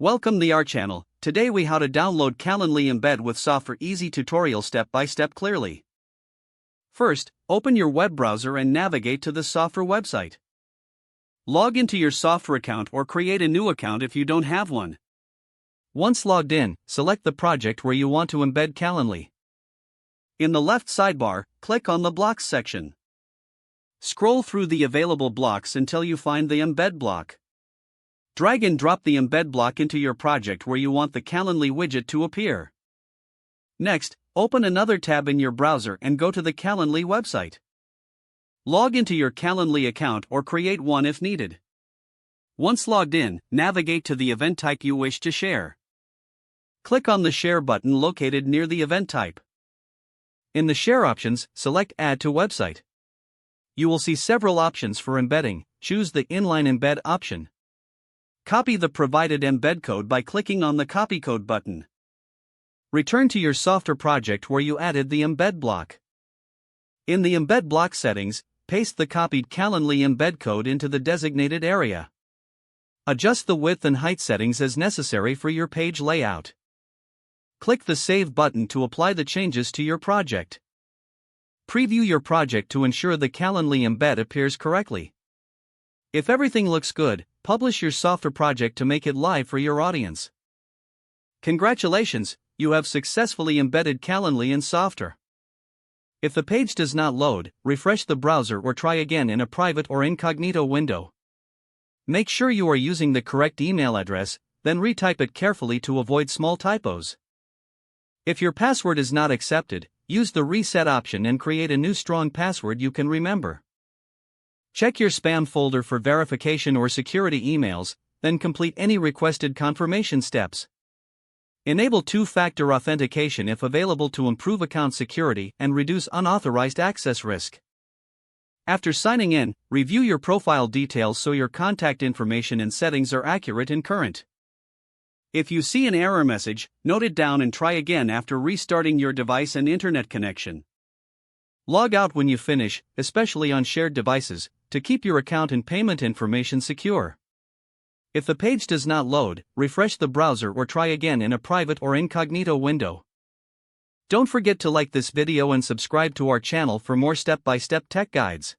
Welcome to our channel. Today we how to download Calendly Embed with Softr easy tutorial step by step clearly. First, open your web browser and navigate to the Softr website. Log into your Softr account or create a new account if you don't have one. Once logged in, select the project where you want to embed Calendly. In the left sidebar, click on the Blocks section. Scroll through the available blocks until you find the Embed block. Drag and drop the Embed block into your project where you want the Calendly widget to appear. Next, open another tab in your browser and go to the Calendly website. Log into your Calendly account or create one if needed. Once logged in, navigate to the event type you wish to share. Click on the Share button located near the event type. In the Share options, select Add to Website. You will see several options for embedding. Choose the Inline Embed option. Copy the provided embed code by clicking on the Copy Code button. Return to your Softr project where you added the embed block. In the embed block settings, paste the copied Calendly embed code into the designated area. Adjust the width and height settings as necessary for your page layout. Click the Save button to apply the changes to your project. Preview your project to ensure the Calendly embed appears correctly. If everything looks good, publish your Softr project to make it live for your audience. Congratulations, you have successfully embedded Calendly in Softr. If the page does not load, refresh the browser or try again in a private or incognito window. Make sure you are using the correct email address, then retype it carefully to avoid small typos. If your password is not accepted, use the reset option and create a new strong password you can remember. Check your spam folder for verification or security emails, then complete any requested confirmation steps. Enable two-factor authentication if available to improve account security and reduce unauthorized access risk. After signing in, review your profile details so your contact information and settings are accurate and current. If you see an error message, note it down and try again after restarting your device and internet connection. Log out when you finish, especially on shared devices, to keep your account and payment information secure. If the page does not load, refresh the browser or try again in a private or incognito window. Don't forget to like this video and subscribe to our channel for more step-by-step tech guides.